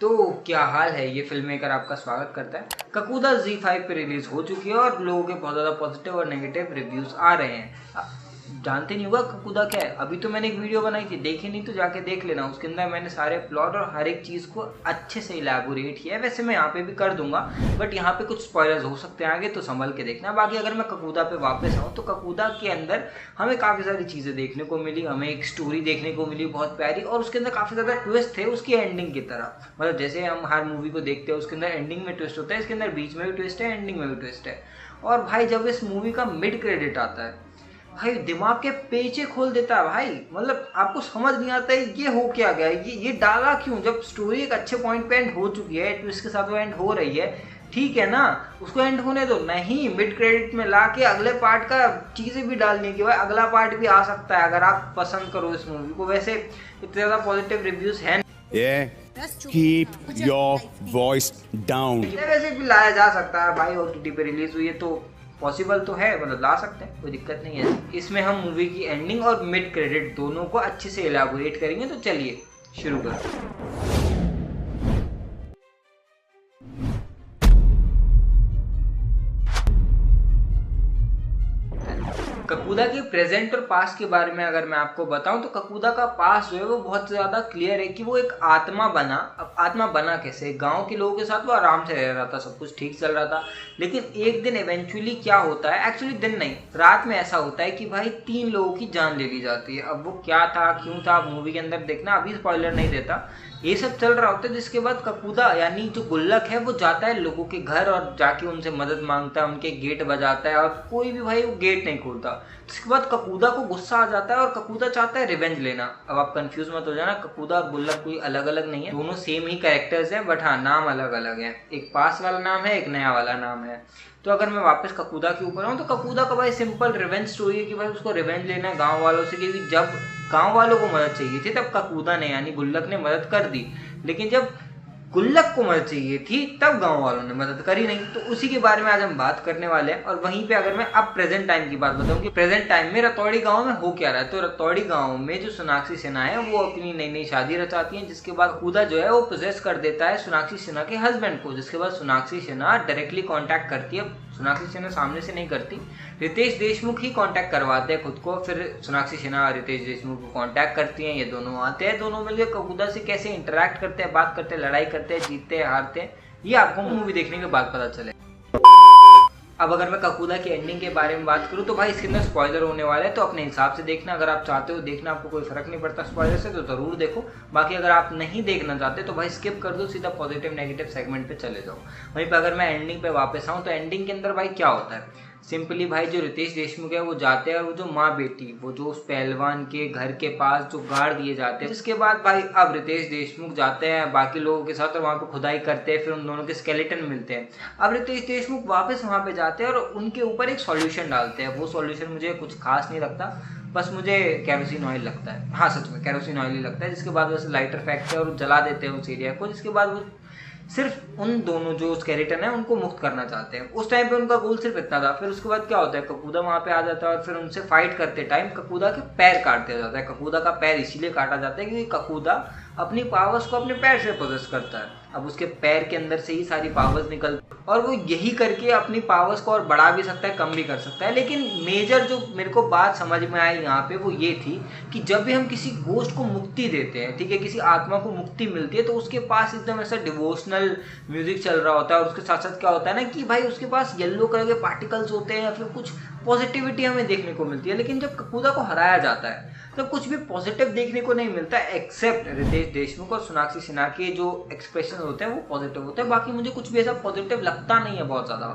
तो क्या हाल है, ये फिल्म मेकर आपका स्वागत करता है। ककूदा ZEE5 पे रिलीज हो चुकी है और लोगों के बहुत ज़्यादा पॉजिटिव और नेगेटिव रिव्यूज आ रहे हैं। जानते नहीं होगा ककूदा क्या है। अभी तो मैंने एक वीडियो बनाई थी, देखी नहीं तो जाके देख लेना। उसके अंदर मैंने सारे प्लॉट और हर एक चीज़ को अच्छे से इलैबोरेट किया है। वैसे मैं यहाँ पे भी कर दूंगा, बट यहाँ पे कुछ स्पॉयलर्स हो सकते हैं आगे, तो संभल के देखना। बाकी अगर मैं ककूदा पे वापस आऊँ तो ककूदा के अंदर हमें काफ़ी सारी चीज़ें देखने को मिली। हमें एक स्टोरी देखने को मिली बहुत प्यारी, और उसके अंदर काफ़ी ज़्यादा ट्विस्ट थे उसकी एंडिंग की तरह। मतलब जैसे हम हर मूवी को देखते हैं उसके अंदर एंडिंग में ट्विस्ट होता है, इसके अंदर बीच में भी ट्विस्ट है, एंडिंग में भी ट्विस्ट है। और भाई जब इस मूवी का मिड क्रेडिट आता है, भाई दिमाग के पेचे खोल देता है भाई। मतलब आपको समझ नहीं आता है ये हो क्या गया, ये डाला क्यों, जब स्टोरी एक अच्छे पॉइंट पे एंड हो चुकी है, ट्विस्ट के साथ वो एंड हो रही है, ठीक है ना, उसको एंड होने दो। नहीं, मिड क्रेडिट में ला के अगले पार्ट का चीज़ें भी डालने की, भाई अगला पार्ट भी आ सकता है अगर आप पसंद करो इस मूवी को। वैसे इतने ज़्यादा पॉजिटिव रिव्यूज हैं, keep your voice down। वैसे भी लाया जा सकता है भाई, OTT पे रिलीज हुई है तो पॉसिबल तो है, मतलब ला सकते हैं, कोई दिक्कत नहीं है। इसमें हम मूवी की एंडिंग और मिड क्रेडिट दोनों को अच्छे से एलैबोरेट करेंगे, तो चलिए शुरू करते हैं। ककूदा के प्रेजेंट और पास्ट के बारे में अगर मैं आपको बताऊं तो ककूदा का पास्ट जो है वो बहुत ज़्यादा क्लियर है कि वो एक आत्मा बना। अब आत्मा बना कैसे? गांव के लोगों के साथ वो आराम से रह रहा था, सब कुछ ठीक चल रहा था, लेकिन एक दिन इवेंचुअली क्या होता है, एक्चुअली दिन नहीं रात में ऐसा होता है कि भाई 3 लोगों की जान ले ली जाती है। अब वो क्या था, क्यों था, मूवी के अंदर देखना, अभी स्पॉइलर नहीं देता। ये सब चल रहा होता है, जिसके बाद ककूदा यानी जो गुल्लक है वो जाता है लोगों के घर और जाके उनसे मदद मांगता है, उनके गेट बजाता है, और कोई भी भाई वो गेट नहीं खोलता। इसके बाद ककूदा को गुस्सा आ जाता है और ककूदा चाहता है रिवेंज लेना। अब आप कंफ्यूज मत हो जाना, ककूदा और गुल्लक कोई अलग अलग नहीं है, दोनों सेम ही कैरेक्टर्स हैं, बट हाँ नाम अलग अलग है। एक पास वाला नाम है, एक नया वाला नाम है। तो अगर मैं वापस ककूदा के ऊपर आऊँ तो ककूदा का भाई सिंपल रिवेंज स्टोरी है कि भाई उसको रिवेंज लेना है गाँव वालों से, क्योंकि जब गाँव वालों को मदद चाहिए थी तब ककूदा ने यानी गुल्लक ने मदद कर दी, लेकिन जब गुल्लक को मदद चाहिए थी तब गांव वालों ने मदद करी नहीं। तो उसी के बारे में आज हम बात करने वाले हैं। और वहीं पे अगर मैं अब प्रेजेंट टाइम की बात बताऊं कि प्रेजेंट टाइम में रतौड़ी गांव में हो क्या रहा है, तो रतौड़ी गांव में जो सोनाक्षी सिन्हा है वो अपनी नई नई शादी रचाती है, जिसके बाद ककूदा जो है वो पोजेस कर देता है सोनाक्षी सिन्हा के हस्बैंड को। जिसके बाद सोनाक्षी सिन्हा डायरेक्टली कॉन्टैक्ट करती है, सोनाक्षी सिन्हा सामने से नहीं करती, रितेश देशमुख ही कांटेक्ट करवाते हैं खुद को। फिर सोनाक्षी सिन्हा रितेश देशमुख को कांटेक्ट करती हैं, ये दोनों आते हैं, दोनों मिलकर ककूदा से कैसे इंटरेक्ट करते हैं, बात करते हैं, लड़ाई करते हैं, जीतते हैं, हारते हैं, ये आपको मूवी देखने के बाद पता चले। अब अगर मैं ककूदा की एंडिंग के बारे में बात करूं तो भाई इसके अंदर स्पॉइलर होने वाले हैं, तो अपने हिसाब से देखना। अगर आप चाहते हो देखना, आपको कोई फर्क नहीं पड़ता स्पॉइलर से, तो जरूर देखो। बाकी अगर आप नहीं देखना चाहते तो भाई स्किप कर दो, सीधा पॉजिटिव नेगेटिव सेगमेंट पे चले जाओ। वहीं पर अगर मैं एंडिंग पे वापस आऊँ तो एंडिंग के अंदर भाई क्या होता है, सिंपली भाई जो रितेश देशमुख है वो जाते हैं और वो जो माँ बेटी वो जो उस पहलवान के घर के पास जो गाड़ दिए जाते हैं, जिसके बाद भाई अब रितेश देशमुख जाते हैं बाकी लोगों के साथ और वहाँ पे खुदाई करते हैं, फिर उन दोनों के स्केलेटन मिलते हैं। अब रितेश देशमुख वापस वहाँ पे जाते हैं और उनके ऊपर एक सॉल्यूशन डालते हैं। वो सॉल्यूशन मुझे कुछ खास नहीं लगता, बस मुझे कैरोसिन ऑयल लगता है। हाँ सच में कैरोसिन ऑयल ही लगता है। जिसके बाद वैसे लाइटर फेंकते हैं और जला देते हैं उस एरिया को। जिसके बाद वो सिर्फ उन दोनों जो स्केलेटन है उनको मुक्त करना चाहते हैं। उस टाइम पे उनका गोल सिर्फ इतना था। फिर उसके बाद क्या होता है, ककूदा वहाँ पे आ जाता है और फिर उनसे फाइट करते टाइम ककूदा के पैर काट दिया जाता है। ककूदा का पैर इसीलिए काटा जाता है क्योंकि ककूदा अपनी पावर्स को अपने पैर से पोजेस करता है। अब उसके पैर के अंदर से ही सारी पावर्स निकलती और वो यही करके अपनी पावर्स को और बढ़ा भी सकता है, कम भी कर सकता है। लेकिन मेजर जो मेरे को बात समझ में आई यहाँ पे वो ये थी कि जब भी हम किसी गोस्ट को मुक्ति देते हैं, ठीक है, किसी आत्मा को मुक्ति मिलती है, तो उसके पास एकदम ऐसा डिवोशनल म्यूजिक चल रहा होता है। और उसके साथ साथ क्या होता है ना कि भाई उसके पास येलो कलर के पार्टिकल्स होते हैं या फिर कुछ पॉजिटिविटी हमें देखने को मिलती है। लेकिन जब ककूदा को हराया जाता है तो कुछ भी पॉजिटिव देखने को नहीं मिलता, एक्सेप्ट रितेश देशमुख और सोनाक्षी सिन्हा के जो एक्सप्रेशन होते हैं वो पॉजिटिव होते हैं। बाकी मुझे कुछ भी ऐसा पॉजिटिव लगता नहीं है बहुत ज़्यादा,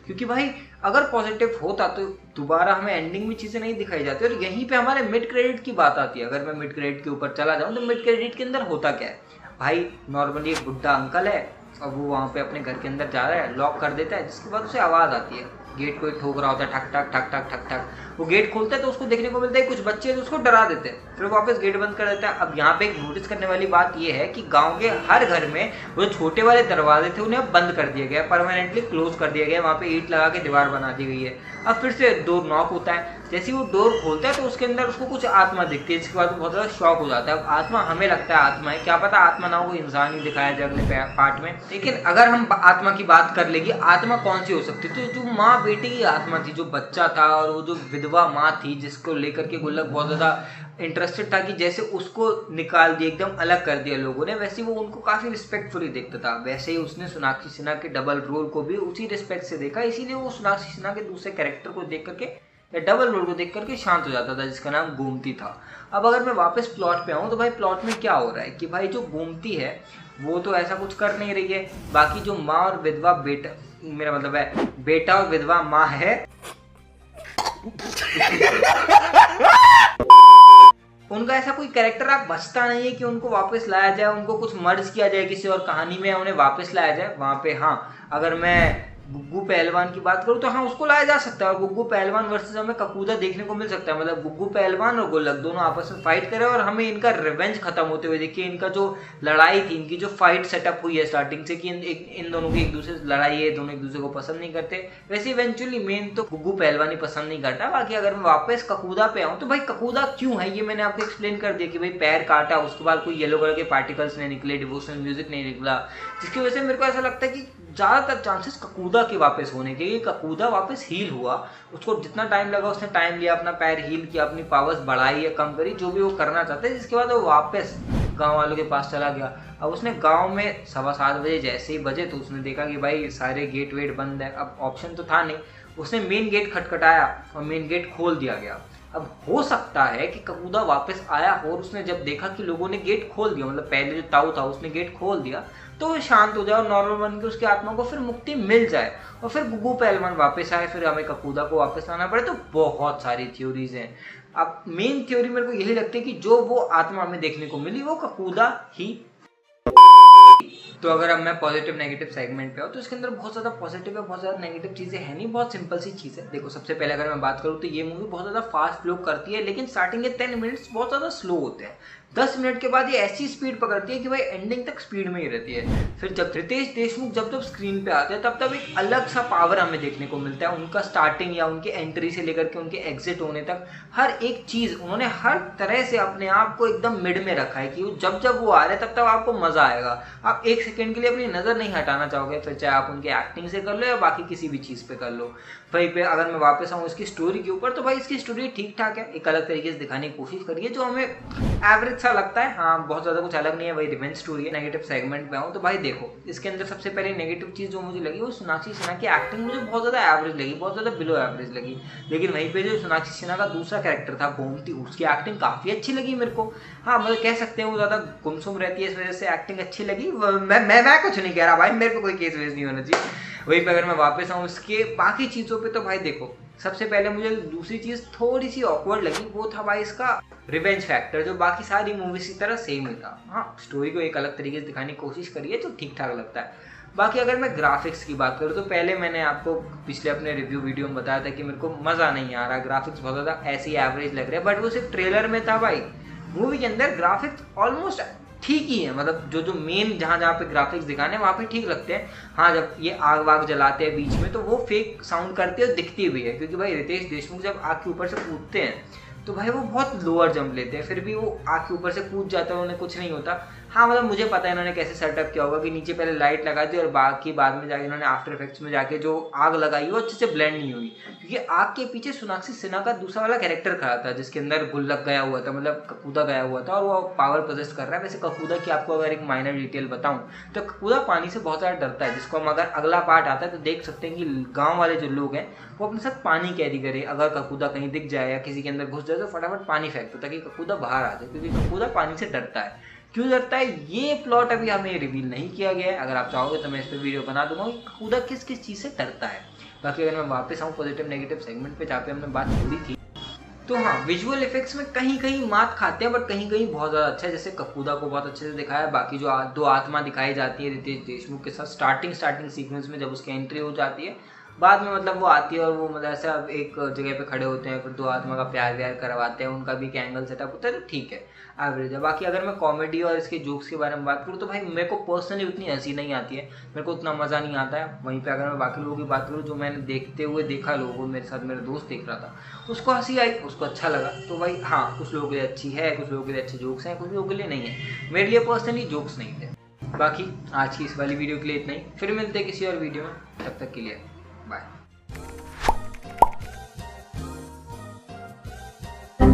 क्योंकि भाई अगर पॉजिटिव होता तो दोबारा हमें एंडिंग में चीज़ें नहीं दिखाई जाती। और यहीं पे हमारे मिड क्रेडिट की बात आती है। अगर मैं मिड क्रेडिट के ऊपर चला जाऊँ तो मिड क्रेडिट के अंदर होता क्या है, भाई नॉर्मली एक बुढ़ा अंकल है और वो वहाँ पे अपने घर के अंदर जा रहा है, लॉक कर देता है। जिसके बाद उसे आवाज़ आती है, गेट कोई ठोक रहा होता है, ठक ठक ठक ठक ठक ठक। वो गेट खोलता है तो उसको देखने को मिलता है कुछ बच्चे तो उसको डरा देते हैं, फिर वापस गेट बंद कर देता है। अब यहाँ पे एक नोटिस करने वाली बात ये है कि गांव के हर घर में वो छोटे वाले दरवाजे थे उन्हें अब बंद कर दिया गया, परमानेंटली क्लोज कर दिया गया, वहाँ पे ईंट लगा के दीवार बना दी गई है। अब फिर से डोर नॉक होता है, जैसे ही वो डोर खोलता है तो उसके अंदर उसको कुछ आत्मा दिखती है, जिसके बाद वो बहुत ज़्यादा शॉक हो जाता है। अब आत्मा हमें लगता है आत्मा है, क्या पता आत्मा ना हो, वो इंसान ही दिखाया जाए अगले पार्ट में। लेकिन अगर हम आत्मा की बात कर लेगी, आत्मा कौन सी हो सकती है, तो जो माँ बेटे की आत्मा थी, जो बच्चा था और वो जो विधवा माँ थी जिसको लेकर के गुल्लक बहुत ज़्यादा इंटरेस्टेड था कि जैसे उसको निकाल दिया, एकदम अलग कर दिया लोगों ने, वैसे वो उनको काफ़ी रिस्पेक्टफुली देखता था। वैसे ही उसने सोनाक्षी सिन्हा के डबल रोल को भी उसी रिस्पेक्ट से देखा, इसीलिए वो सोनाक्षी सिन्हा के दूसरे कैरेक्टर को देख करके या डबल रोल को देख करके शांत हो जाता था, जिसका नाम गोमती था। अब अगर मैं वापस प्लॉट पे आऊँ तो भाई प्लॉट में क्या हो रहा है कि भाई जो गोमती है वो तो ऐसा कुछ कर नहीं रही है, बाकी जो माँ और विधवा बेटा, मेरा मतलब है बेटा और विधवा माँ है उनका ऐसा कोई कैरेक्टर आप बचता नहीं है कि उनको वापस लाया जाए, उनको कुछ मर्ज किया जाए किसी और कहानी में, उन्हें वापस लाया जाए वहाँ पे। हाँ, अगर मैं गुग्गू पहलवान की बात करूँ तो हाँ उसको लाया जा सकता है, और गुग्गू पहलवान वर्सेस हमें ककूदा देखने को मिल सकता है। मतलब गुग्गू पहलवान और गुल्लक दोनों आपस में फाइट करें और हमें इनका रिवेंज खत्म होते हुए देखिए। इनका जो लड़ाई थी, इनकी जो फाइट सेटअप हुई है स्टार्टिंग से कि इन दोनों की एक दूसरे से लड़ाई है, दोनों एक दूसरे को पसंद नहीं करते, वैसे इवेंचुअली मेन तो गुग्गू पहलवान ही पसंद नहीं करता। बाकी अगर मैं वापस ककूदा पे आऊँ तो भाई ककूदा क्यों है ये मैंने आपको एक्सप्लेन कर दिया कि भाई पैर काटा, उसके बाद कोई येलो कलर के पार्टिकल्स नहीं निकले, डिवोशनल म्यूजिक नहीं निकला, जिसकी वजह से मेरे को ऐसा लगता है कि ज़्यादातर चांसेस ककूदा के वापस होने के। ककूदा वापस हील हुआ, उसको जितना टाइम लगा उसने टाइम लिया, अपना पैर हील किया, अपनी पावर्स बढ़ाई या कम करी, जो भी वो करना चाहता है, जिसके बाद वो वापस गांव वालों के पास चला गया। अब उसने गांव में 7:15 बजे जैसे ही बजे तो उसने देखा कि भाई सारे गेट वेट बंद है। अब ऑप्शन तो था नहीं, उसने मेन गेट खटखटाया और मेन गेट खोल दिया गया। अब हो सकता है कि ककूदा वापस आया हो और उसने जब देखा कि लोगों ने गेट खोल दिया, मतलब पहले जो ताऊ था उसने गेट खोल दिया, तो वो शांत हो जाए और नॉर्मल बन के उसकी आत्मा को फिर मुक्ति मिल जाए और फिर गुग्गू पहलवान वापस आए, फिर हमें ककूदा को वापस लाना पड़े। तो बहुत सारी थ्योरीज हैं। अब मेन थ्योरी मेरे को यही लगती है कि जो वो आत्मा हमें देखने को मिली वो ककूदा ही। तो अगर अब मैं पॉजिटिव नेगेटिव सेगमेंट पे आऊँ तो इसके अंदर बहुत ज़्यादा पॉजिटिव है, बहुत ज़्यादा नेगेटिव चीज़ें हैं नहीं, बहुत सिंपल सी चीज़ है। देखो सबसे पहले अगर मैं बात करूँ तो ये मूवी बहुत ज़्यादा फास्ट फ्लो करती है, लेकिन स्टार्टिंग के 10 मिनट्स बहुत ज़्यादा स्लो होते हैं। 10 मिनट के बाद ये ऐसी स्पीड पकड़ती है कि भाई एंडिंग तक स्पीड में ही रहती है। फिर जब रितेश देशमुख जब स्क्रीन पे आते हैं तब एक अलग सा पावर हमें देखने को मिलता है। उनका स्टार्टिंग या उनकी एंट्री से लेकर के उनके एग्जिट होने तक हर एक चीज़ उन्होंने हर तरह से अपने आप को एकदम मिड में रखा है कि जब वो आ रहे तब आपको मज़ा आएगा। आप एक सेकेंड के लिए अपनी नज़र नहीं हटाना चाहोगे, फिर चाहे आप उनके एक्टिंग से कर लो या बाकी किसी भी चीज़ पे कर लो। भाई पे अगर मैं वापस आऊँ इसकी स्टोरी के ऊपर तो भाई इसकी स्टोरी ठीक ठाक है, एक अलग तरीके से दिखाने की कोशिश करिए जो हमें एवरेज सा लगता है। हाँ बहुत ज़्यादा कुछ अलग नहीं है, वही रिवेंज स्टोरी है। नेगेटिव सेगमेंट पे आऊँ तो भाई देखो इसके अंदर सबसे पहले नेगेटिव चीज़ जो मुझे लगी वो सोनाक्षी सिन्हा की एक्टिंग मुझे बहुत ज़्यादा एवरेज लगी, बहुत ज़्यादा बिलो एवरेज लगी। लेकिन वहीं पे जो सोनाक्षी सिन्हा का दूसरा कैरेक्टर था गोमती, उसकी एक्टिंग काफ़ी अच्छी लगी मेरे को। हाँ मतलब कह सकते हैं वो ज़्यादा गुमसुम रहती है, इस वजह से एक्टिंग अच्छी लगी। मैं कुछ नहीं कह रहा भाई, मेरे पे कोई केस वेस नहीं होना चाहिए। वहीं पे अगर मैं वापस आऊँ उसके बाकी चीज़ों पे तो भाई देखो सबसे पहले मुझे दूसरी चीज़ थोड़ी सी ऑकवर्ड लगी, वो था भाई इसका रिवेंज फैक्टर, जो बाकी सारी मूवीज की तरह सेम ही था। हाँ स्टोरी को एक अलग तरीके से दिखाने की कोशिश करिए तो ठीक ठाक लगता है। बाकी अगर मैं ग्राफिक्स की बात करूँ तो पहले मैंने आपको पिछले अपने रिव्यू वीडियो में बताया था कि मेरे को मज़ा नहीं आ रहा, ग्राफिक्स बहुत ज़्यादा ऐसे ही एवरेज लग रहे हैं, बट वो सिर्फ ट्रेलर में था। भाई मूवी के अंदर ग्राफिक्स ऑलमोस्ट ठीक ही है, मतलब जो मेन जहाँ पे ग्राफिक्स दिखाने वहाँ पे ठीक लगते हैं। हाँ जब ये आग वाग जलाते हैं बीच में तो वो फेक साउंड करते हैं और दिखती भी है, क्योंकि भाई रितेश देशमुख जब आग के ऊपर से कूदते हैं तो भाई वो बहुत लोअर जंप लेते हैं, फिर भी वो आग के ऊपर से कूद जाता है, उन्हें कुछ नहीं होता। हाँ मतलब मुझे पता है इन्होंने कैसे सेटअप किया होगा कि नीचे पहले लाइट लगा दी और बाकी बाद में जाके इन्होंने आफ्टर इफेक्ट्स में जाके जो आग लगाई वो अच्छे से ब्लेंड नहीं हुई, क्योंकि आग के पीछे सोनाक्षी सिन्हा का दूसरा वाला कैरेक्टर खड़ा था जिसके अंदर गुल्लक गया हुआ था, मतलब ककूदा गया हुआ था और वो पावर पोजेस कर रहा है। वैसे ककूदा की आपको अगर एक माइनर डिटेल बताऊं तो ककूदा पानी से बहुत ज़्यादा डरता है, जिसको हम अगर अगला पार्ट आता है तो देख सकते हैं कि गाँव वाले जो लोग हैं वो अपने साथ पानी कैरी करे, अगर ककूदा कहीं दिख जाए या किसी के अंदर घुस जाए तो फटाफट पानी फेंक दो ताकि ककूदा बाहर आ जाए, क्योंकि ककूदा पानी से डरता है। क्यों डरता है ये प्लॉट अभी हमें रिवील नहीं किया गया है, अगर आप चाहोगे तो मैं इस पर वीडियो बना दूंगा कि ककूदा किस किस चीज़ से डरता है। बाकी अगर मैं वापस आऊँ पॉजिटिव नेगेटिव सेगमेंट पे जहाँ पे हमने बात छोड़ी थी, तो हाँ विजुअल इफेक्ट्स में कहीं कहीं मात खाते हैं बट कहीं कहीं बहुत ज़्यादा अच्छा है। जैसे ककूदा को बहुत अच्छे से दिखाया है, बाकी जो दो आत्मा दिखाई जाती है रितेश देशमुख के साथ स्टार्टिंग सीक्वेंस में जब उसकी एंट्री हो जाती है, बाद में मतलब वो आती है और वो मतलब ऐसा एक जगह पे खड़े होते हैं, फिर दो आत्मा का प्यार व्यार करवाते हैं, उनका भी एक एंगल सेटअप होता है, तो ठीक है, एवरेज है। बाकी अगर मैं कॉमेडी और इसके जोक्स के बारे में बात करूँ तो भाई मेरे को पर्सनली उतनी हंसी नहीं आती है, मेरे को उतना मज़ा नहीं आता है। वहीं पे अगर मैं बाकी लोगों की बात करूँ, जो मैंने देखते हुए देखा, लोगों को मेरे साथ मेरा दोस्त देख रहा था, उसको हंसी आई, उसको अच्छा लगा, तो भाई हाँ, कुछ लोगों के लिए अच्छी है, कुछ लोगों के लिए अच्छे जोक्स हैं, कुछ लोगों के लिए नहीं है। मेरे लिए पर्सनली जोक्स नहीं थे। बाकी आज की इस वाली वीडियो के लिए इतना ही, फिर मिलते हैं किसी और वीडियो में, तब तक के लिए बाय।